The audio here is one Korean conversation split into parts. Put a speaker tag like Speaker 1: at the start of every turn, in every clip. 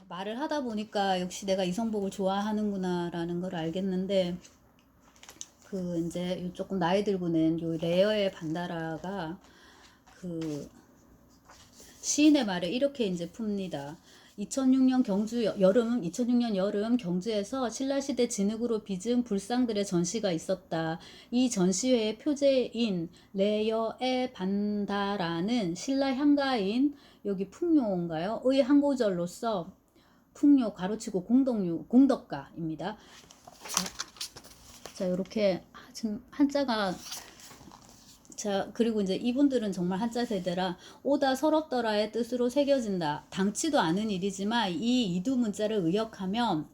Speaker 1: 말을 하다 보니까 역시 내가 이성복을 좋아하는구나 라는 걸 알겠는데, 그 이제 요 조금 나이 들고 낸 요 레어의 반다라가 그 시인의 말에 이렇게 이제 풉니다. 2006년 여름 경주에서 신라시대 진흙으로 빚은 불상들의 전시가 있었다. 이 전시회의 표제인 레여의 반다라는 신라 향가인 여기 풍요인가요? 의 한고절로서 풍요 가로치고 공덕가입니다. 자, 이렇게 지금 한자가, 자, 그리고 이제 이분들은 정말 한자 세대라 오다 서럽더라의 뜻으로 새겨진다. 당치도 않은 일이지만 이 이두 문자를 의역하면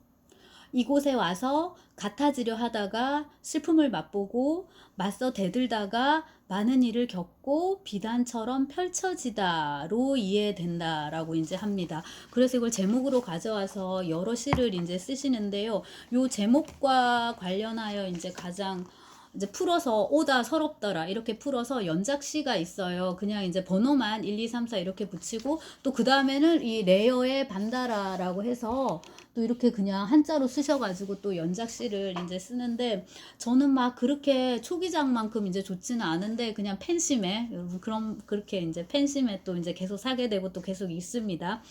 Speaker 1: 이곳에 와서 같아지려 하다가 슬픔을 맛보고 맞서 대들다가 많은 일을 겪고 비단처럼 펼쳐지다로 이해된다라고 이제 합니다. 그래서 이걸 제목으로 가져와서 여러 시를 이제 쓰시는데요. 요 제목과 관련하여 이제 가장 이제 풀어서 오다 서럽더라 이렇게 풀어서 연작시가 있어요. 그냥 이제 번호만 1, 2, 3, 4 이렇게 붙이고 또 그 다음에는 이 레어의 반다라라고 해서 또 이렇게 그냥 한자로 쓰셔가지고 또 연작시를 이제 쓰는데, 저는 막 그렇게 초기작만큼 이제 좋지는 않은데 그냥 팬심에, 여러분 그럼 그렇게 이제 팬심에 또 이제 계속 사게 되고 또 계속 있습니다.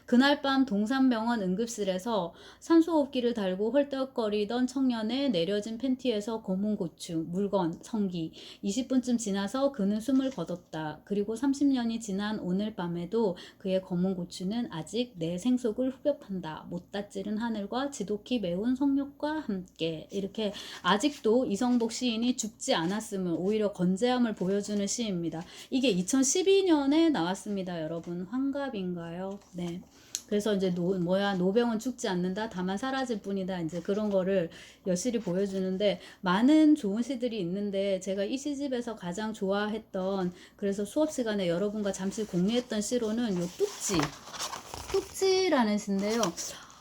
Speaker 1: 그날 밤 동산병원 응급실에서 산소호흡기를 달고 헐떡거리던 청년의 내려진 팬티에서 검은 고추, 물건, 성기. 20분쯤 지나서 그는 숨을 거뒀다. 그리고 30년이 지난 오늘 밤에도 그의 검은 고추는 아직 내 생속을 후벼판다. 못다찌른 하늘과 지독히 매운 성욕과 함께. 이렇게 아직도 이성복 시인이 죽지 않았음을, 오히려 건재함을 보여주는 시입니다. 이게 2012년에 나왔습니다. 여러분 환갑인가요? 네. 그래서 이제 노병은 죽지 않는다, 다만 사라질 뿐이다, 이제 그런 거를 여실히 보여주는데, 많은 좋은 시들이 있는데 제가 이 시집에서 가장 좋아했던, 그래서 수업 시간에 여러분과 잠시 공유했던 시로는 요 뚝지라는 시인데요.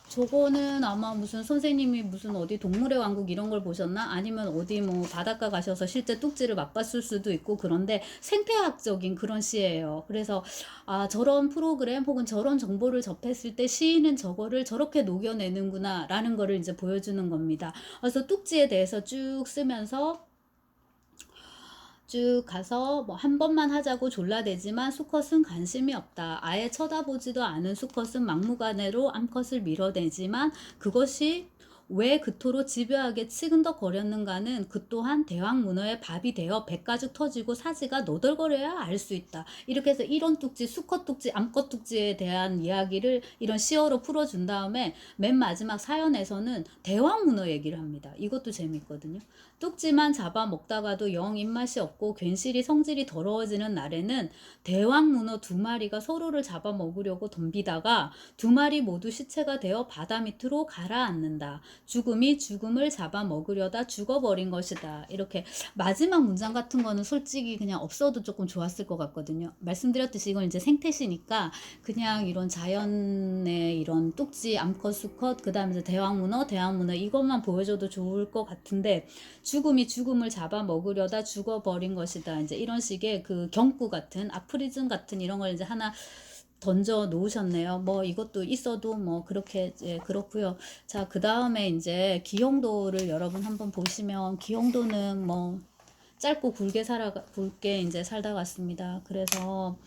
Speaker 1: 저거는 아마 무슨 선생님이 무슨 어디 동물의 왕국 이런 걸 보셨나? 아니면 어디 뭐 바닷가 가셔서 실제 뚝지를 맛봤을 수도 있고, 그런데 생태학적인 그런 시예요. 그래서 아, 저런 프로그램 혹은 저런 정보를 접했을 때 시인은 저거를 저렇게 녹여내는구나 라는 거를 이제 보여주는 겁니다. 그래서 뚝지에 대해서 쭉 쓰면서 쭉 가서 뭐 한 번만 하자고 졸라대지만 수컷은 관심이 없다. 아예 쳐다보지도 않은 수컷은 막무가내로 암컷을 밀어내지만 그것이 왜 그토록 집요하게 치근덕거렸는가는 그 또한 대왕 문어의 밥이 되어 배가죽 터지고 사지가 너덜거려야 알 수 있다. 이렇게 해서 이런 뚝지, 수컷 뚝지, 암컷 뚝지에 대한 이야기를 이런 시어로 풀어준 다음에 맨 마지막 사연에서는 대왕 문어 얘기를 합니다. 이것도 재밌거든요. 뚝지만 잡아먹다가도 영 입맛이 없고 괜시리 성질이 더러워지는 날에는 대왕 문어 2마리가 서로를 잡아먹으려고 덤비다가 2마리 모두 시체가 되어 바다 밑으로 가라앉는다. 죽음이 죽음을 잡아먹으려다 죽어버린 것이다. 이렇게 마지막 문장 같은 거는 솔직히 그냥 없어도 조금 좋았을 것 같거든요. 말씀드렸듯이 이건 이제 생태시니까 그냥 이런 자연의 이런 뚝지, 암컷, 수컷, 그 다음에 대왕 문어 이것만 보여줘도 좋을 것 같은데, 죽음이 죽음을 잡아먹으려다 죽어버린 것이다. 이제 이런 식의 그 경구 같은 아프리즘 같은 이런 걸 이제 하나 던져 놓으셨네요. 뭐 이것도 있어도 뭐 그렇게 그렇고요. 자, 그 다음에 이제 기영도를 여러분 한번 보시면, 기영도는 뭐 짧고 굵게 이제 살다 갔습니다. 그래서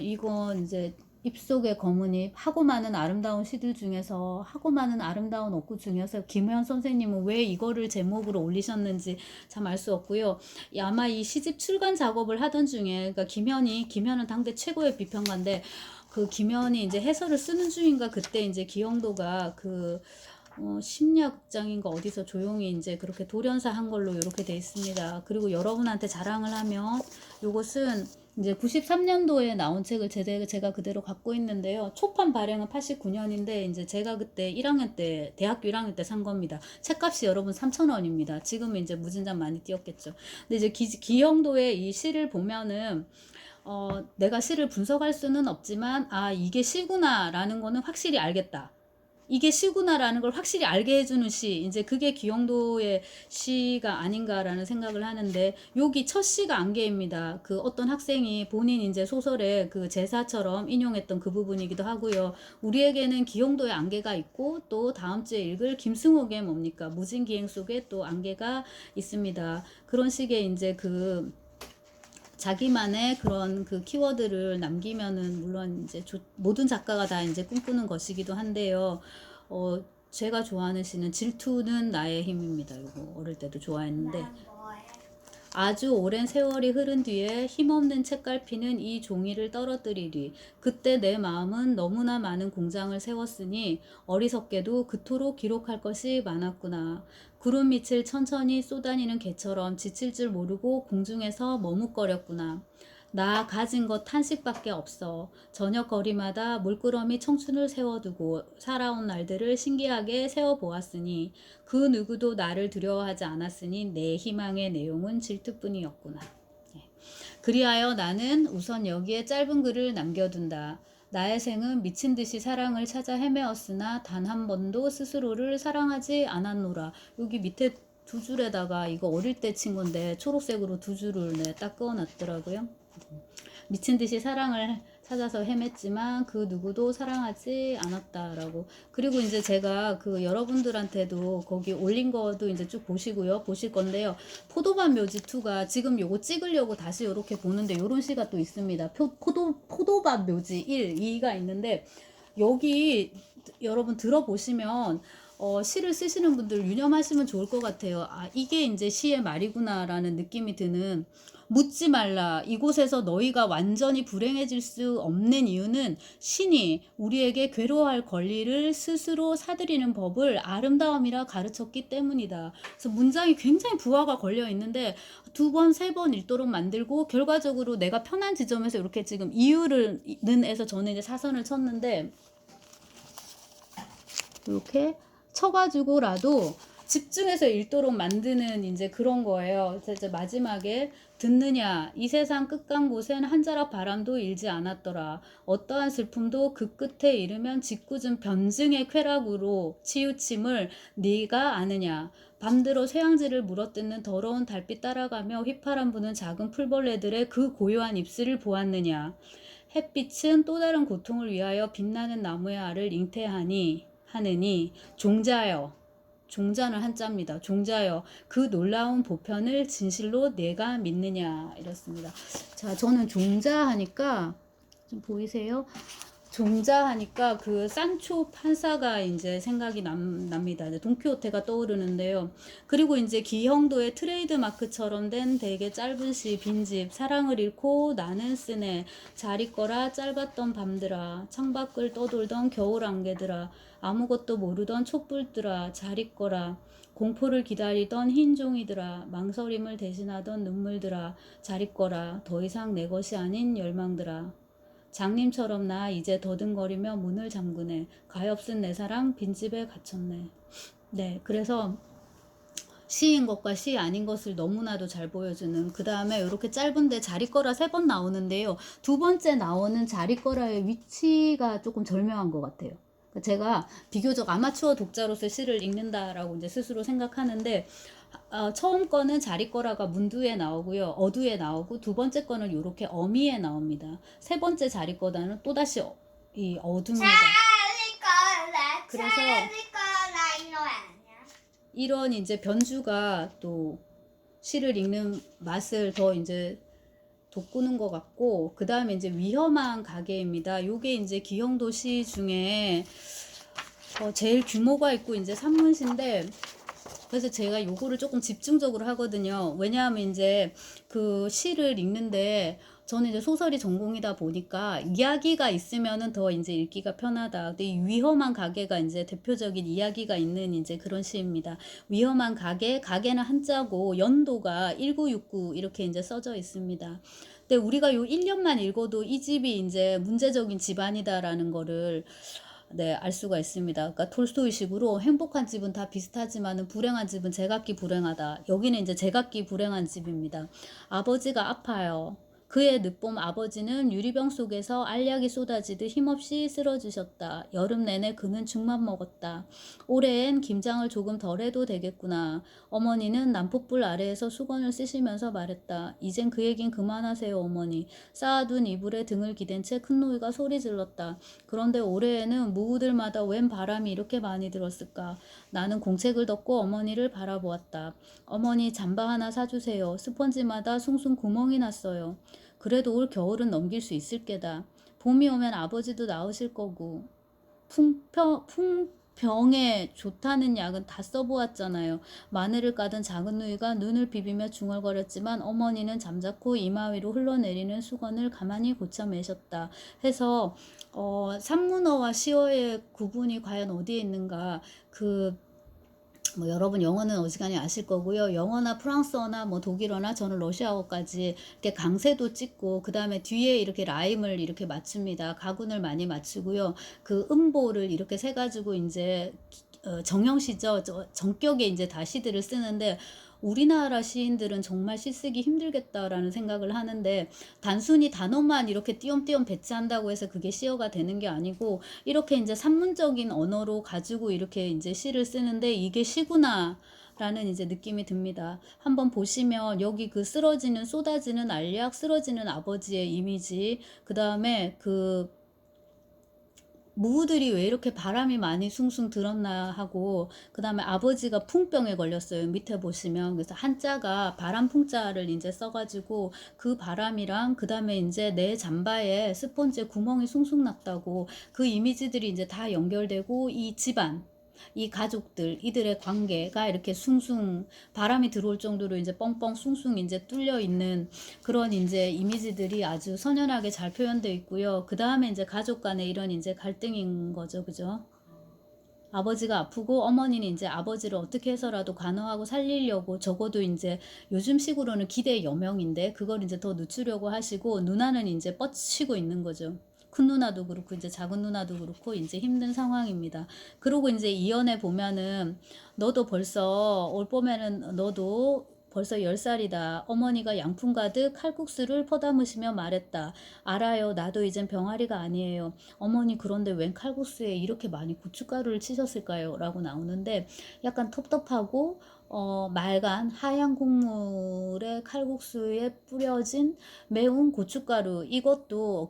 Speaker 1: 이건 이제 입속의 검은잎, 하고 많은 아름다운 시들 중에서, 하고 많은 아름다운 어구 중에서 김현 선생님은 왜 이거를 제목으로 올리셨는지 참 알 수 없고요. 아마 이 시집 출간 작업을 하던 중에, 그러니까 김현은 당대 최고의 비평가인데, 그 김현이 이제 해설을 쓰는 중인가 그때 이제 기영도가 그 심야극장인가 어디서 조용히 이제 그렇게 돌연사 한 걸로 이렇게 돼 있습니다. 그리고 여러분한테 자랑을 하면, 요것은 이제 93년도에 나온 책을 제가 그대로 갖고 있는데요. 초판 발행은 89년인데 이제 제가 그때 1학년 때, 대학교 1학년 때 산 겁니다. 책값이 여러분 3,000원입니다. 지금은 이제 무진장 많이 뛰었겠죠. 근데 이제 기영도의 이 시를 보면은 내가 시를 분석할 수는 없지만, 아, 이게 시구나 라는 거는 확실히 알겠다. 이게 시구나라는 걸 확실히 알게 해주는 시, 이제 그게 기영도의 시가 아닌가라는 생각을 하는데, 여기 첫 시가 안개입니다. 그 어떤 학생이 본인 이제 소설에 그 제사처럼 인용했던 그 부분이기도 하고요. 우리에게는 기영도의 안개가 있고, 또 다음 주에 읽을 김승옥의 뭡니까 무진기행 속에 또 안개가 있습니다. 그런 식의 이제 그 자기만의 그런 그 키워드를 남기면은 물론 이제 모든 작가가 다 이제 꿈꾸는 것이기도 한데요. 제가 좋아하는 시는 질투는 나의 힘입니다. 이거 어릴 때도 좋아했는데,
Speaker 2: 난 뭐해?
Speaker 1: 아주 오랜 세월이 흐른 뒤에 힘없는 책갈피는 이 종이를 떨어뜨리리. 그때 내 마음은 너무나 많은 공장을 세웠으니 어리석게도 그토록 기록할 것이 많았구나. 구름 밑을 천천히 쏘다니는 개처럼 지칠 줄 모르고 공중에서 머뭇거렸구나. 나 가진 것 한식밖에 없어. 저녁 거리마다 물끄러미 청춘을 세워두고 살아온 날들을 신기하게 세워보았으니 그 누구도 나를 두려워하지 않았으니 내 희망의 내용은 질투뿐이었구나. 그리하여 나는 우선 여기에 짧은 글을 남겨둔다. 나의 생은 미친 듯이 사랑을 찾아 헤매었으나 단 한 번도 스스로를 사랑하지 않았노라. 여기 밑에 두 줄에다가 이거 어릴 때 친 건데 초록색으로 두 줄을 딱 그어놨더라고요. 미친 듯이 사랑을 찾아서 헤맸지만 그 누구도 사랑하지 않았다라고. 그리고 이제 제가 그 여러분들한테도 거기 올린 거도 이제 쭉 보시고요. 보실 건데요. 포도밭 묘지 2가 지금 요거 찍으려고 다시 이렇게 보는데 요런 시가 또 있습니다. 포도밭 묘지 1, 2가 있는데 여기 여러분 들어보시면 시를 쓰시는 분들 유념하시면 좋을 것 같아요. 아, 이게 이제 시의 말이구나라는 느낌이 드는, 묻지 말라. 이곳에서 너희가 완전히 불행해질 수 없는 이유는 신이 우리에게 괴로워할 권리를 스스로 사들이는 법을 아름다움이라 가르쳤기 때문이다. 그래서 문장이 굉장히 부하가 걸려 있는데 두 번, 세 번 읽도록 만들고, 결과적으로 내가 편한 지점에서 이렇게 지금 이유를 해서 저는 이제 사선을 쳤는데, 이렇게 쳐가지고라도 집중해서 읽도록 만드는 이제 그런 거예요. 그래서 이제 마지막에 듣느냐 이 세상 끝간 곳엔 한 자락 바람도 일지 않았더라. 어떠한 슬픔도 그 끝에 이르면 짓궂은 변증의 쾌락으로 치우침을 네가 아느냐. 밤들어 쇠향지를 물어뜯는 더러운 달빛 따라가며 휘파람 부는 작은 풀벌레들의 그 고요한 입술을 보았느냐. 햇빛은 또 다른 고통을 위하여 빛나는 나무의 알을 잉태하니 하느니 종자여, 종자는 한자입니다. 종자여 그 놀라운 보편을 진실로 내가 믿느냐. 이렇습니다. 자, 저는 종자 하니까 좀 보이세요? 종자 하니까 그 산초 판사가 이제 생각이 납니다. 이제 돈키호테가 떠오르는데요. 그리고 이제 기형도의 트레이드 마크처럼 된 되게 짧은 시 빈집. 사랑을 잃고 나는 쓰네. 잘 있거라 짧았던 밤들아. 창밖을 떠돌던 겨울 안개들아. 아무것도 모르던 촛불들아. 잘 있거라. 공포를 기다리던 흰 종이들아. 망설임을 대신하던 눈물들아. 잘 있거라. 더 이상 내 것이 아닌 열망들아. 장님처럼 나 이제 더듬거리며 문을 잠그네. 가엾은 내 사랑 빈집에 갇혔네. 네, 그래서 시인 것과 시 아닌 것을 너무나도 잘 보여주는, 그 다음에 이렇게 짧은데 자리거라 3번 나오는데요. 두 번째 나오는 자리거라의 위치가 조금 절묘한 것 같아요. 제가 비교적 아마추어 독자로서 시를 읽는다라고 이제 스스로 생각하는데, 처음 거는 자리거라가 문두에 나오고요. 어두에 나오고, 두 번째 거는 이렇게 어미에 나옵니다. 세 번째 자리거라는 또다시 이 어둠입니다. 그래서 이런 이제 변주가 또 시를 읽는 맛을 더 이제 돋구는 것 같고, 그 다음에 이제 위험한 가게입니다. 요게 이제 기형도 시 중에 제일 규모가 있고 이제 산문시인데, 그래서 제가 요거를 조금 집중적으로 하거든요. 왜냐하면 이제 그 시를 읽는데 저는 이제 소설이 전공이다 보니까 이야기가 있으면은 더 이제 읽기가 편하다. 근데 이 위험한 가게가 이제 대표적인 이야기가 있는 이제 그런 시입니다. 위험한 가게, 가게는 한자고 연도가 1969 이렇게 이제 써져 있습니다. 근데 우리가 요 1년만 읽어도 이 집이 이제 문제적인 집안이다라는 거를 네, 알 수가 있습니다. 그러니까 톨스토이식으로 행복한 집은 다 비슷하지만은 불행한 집은 제각기 불행하다. 여기는 이제 제각기 불행한 집입니다. 아버지가 아파요. 그의 늦봄 아버지는 유리병 속에서 알약이 쏟아지듯 힘없이 쓰러지셨다. 여름 내내 그는 죽만 먹었다. 올해엔 김장을 조금 덜 해도 되겠구나. 어머니는 난폭불 아래에서 수건을 쓰시면서 말했다. 이젠 그 얘긴 그만하세요, 어머니. 쌓아둔 이불에 등을 기댄 채 큰노이가 소리 질렀다. 그런데 올해에는 무우들마다 웬 바람이 이렇게 많이 들었을까. 나는 공책을 덮고 어머니를 바라보았다. 어머니 잠바 하나 사주세요. 스펀지마다 숭숭 구멍이 났어요. 그래도 올 겨울은 넘길 수 있을 게다. 봄이 오면 아버지도 나으실 거고. 풍병에 좋다는 약은 다 써보았잖아요. 마늘을 까던 작은 누이가 눈을 비비며 중얼거렸지만 어머니는 잠자코 이마 위로 흘러내리는 수건을 가만히 고쳐 매셨다. 해서 산문어와 시어의 구분이 과연 어디에 있는가. 뭐 여러분 영어는 어지간히 아실 거고요. 영어나 프랑스어나 뭐 독일어나 저는 러시아어까지 이렇게 강세도 찍고 그 다음에 뒤에 이렇게 라임을 이렇게 맞춥니다. 가군을 많이 맞추고요. 그 음보를 이렇게 세 가지고 이제 정형시죠. 정격에 이제 다 시들을 쓰는데 우리나라 시인들은 정말 시 쓰기 힘들겠다라는 생각을 하는데 단순히 단어만 이렇게 띄엄띄엄 배치한다고 해서 그게 시어가 되는 게 아니고 이렇게 이제 산문적인 언어로 가지고 이렇게 이제 시를 쓰는데 이게 시구나 라는 이제 느낌이 듭니다. 한번 보시면 여기 그 쓰러지는 쏟아지는 알약 쓰러지는 아버지의 이미지 그 다음에 그 무우들이 왜 이렇게 바람이 많이 숭숭 들었나 하고 그 다음에 아버지가 풍병에 걸렸어요. 밑에 보시면 그래서 한자가 바람 풍자를 이제 써가지고 그 바람이랑 그 다음에 이제 내 잠바에 스펀지에 구멍이 숭숭 났다고 그 이미지들이 이제 다 연결되고 이 집안 이 가족들 이들의 관계가 이렇게 숭숭 바람이 들어올 정도로 이제 뻥뻥 숭숭 이제 뚫려 있는 그런 이제 이미지들이 아주 선연하게 잘 표현되어 있고요. 그 다음에 이제 가족 간의 이런 이제 갈등인 거죠, 그죠? 아버지가 아프고 어머니는 이제 아버지를 어떻게 해서라도 간호하고 살리려고 적어도 이제 요즘식으로는 기대 여명인데 그걸 이제 더 늦추려고 하시고 누나는 이제 뻗치고 있는 거죠. 큰 누나도 그렇고 이제 작은 누나도 그렇고 이제 힘든 상황입니다. 그리고 이제 이연에 보면은 너도 벌써 올 봄에는 너도 벌써 10살이다. 어머니가 양품 가득 칼국수를 퍼담으시며 말했다. 알아요. 나도 이젠 병아리가 아니에요. 어머니 그런데 웬 칼국수에 이렇게 많이 고춧가루를 치셨을까요? 라고 나오는데 약간 텁텁하고 맑은 하얀 국물에 칼국수에 뿌려진 매운 고춧가루 이것도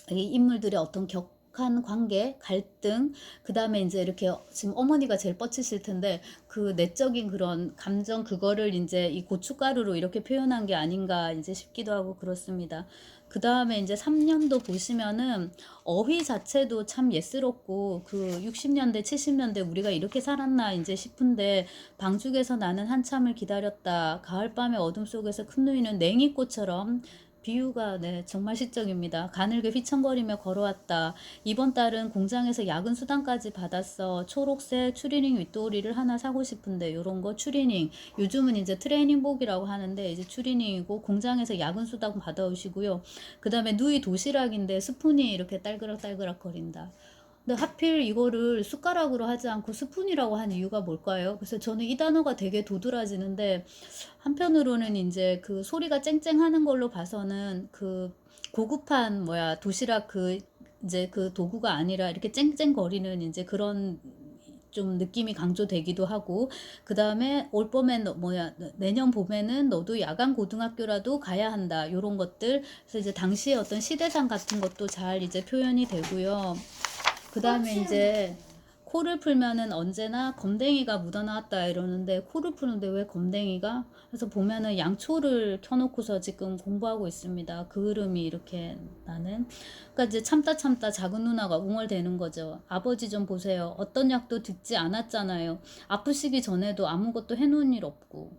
Speaker 1: 이 인물들의 어떤 격한 관계, 갈등, 그 다음에 이제 이렇게 지금 어머니가 제일 뻗치실 텐데 그 내적인 그런 감정 그거를 이제 이 고춧가루로 이렇게 표현한 게 아닌가 이제 싶기도 하고 그렇습니다. 그 다음에 이제 3년도 보시면은 어휘 자체도 참 예스럽고 그 60년대, 70년대 우리가 이렇게 살았나 이제 싶은데 방죽에서 나는 한참을 기다렸다. 가을밤의 어둠 속에서 큰 누이는 냉이꽃처럼 비유가 네 정말 시적입니다. 가늘게 휘청거리며 걸어왔다. 이번 달은 공장에서 야근 수당까지 받았어. 초록색 추리닝 윗도리를 하나 사고 싶은데 요런 거 추리닝. 요즘은 이제 트레이닝복이라고 하는데 이제 추리닝이고 공장에서 야근 수당 받아오시고요. 그 다음에 누이 도시락인데 스푼이 이렇게 딸그락딸그락 거린다. 근데 하필 이거를 숟가락으로 하지 않고 스푼이라고 한 이유가 뭘까요? 그래서 저는 이 단어가 되게 도드라지는데 한편으로는 이제 그 소리가 쨍쨍하는 걸로 봐서는 그 고급한 도시락 그 이제 그 도구가 아니라 이렇게 쨍쨍거리는 이제 그런 좀 느낌이 강조되기도 하고 그 다음에 올 봄엔 내년 봄에는 너도 야간 고등학교라도 가야 한다 요런 것들 그래서 이제 당시의 어떤 시대상 같은 것도 잘 이제 표현이 되고요. 그 다음에 이제 코를 풀면은 언제나 검댕이가 묻어나왔다 이러는데 코를 푸는데 왜 검댕이가? 그래서 보면은 양초를 켜놓고서 지금 공부하고 있습니다. 그 흐름이 이렇게 나는. 그러니까 이제 참다 참다 작은 누나가 웅얼대는 거죠. 아버지 좀 보세요. 어떤 약도 듣지 않았잖아요. 아프시기 전에도 아무것도 해놓은 일 없고.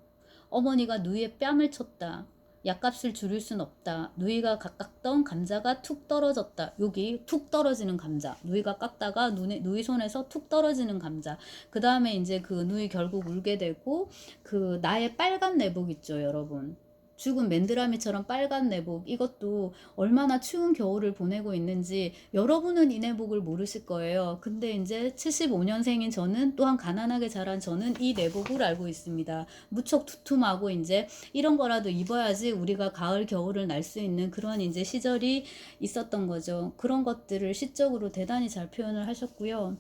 Speaker 1: 어머니가 누이의 뺨을 쳤다. 약값을 줄일 순 없다. 누이가 깎던 감자가 툭 떨어졌다. 여기 툭 떨어지는 감자. 누이가 깎다가 누이 손에서 툭 떨어지는 감자. 그 다음에 이제 그 누이 결국 울게 되고 그 나의 빨간 내복 있죠, 여러분. 죽은 맨드라미처럼 빨간 내복, 이것도 얼마나 추운 겨울을 보내고 있는지 여러분은 이 내복을 모르실 거예요. 근데 이제 75년생인 저는, 또한 가난하게 자란 저는 이 내복을 알고 있습니다. 무척 두툼하고 이제 이런 거라도 입어야지 우리가 가을 겨울을 날 수 있는 그런 이제 시절이 있었던 거죠. 그런 것들을 시적으로 대단히 잘 표현을 하셨고요.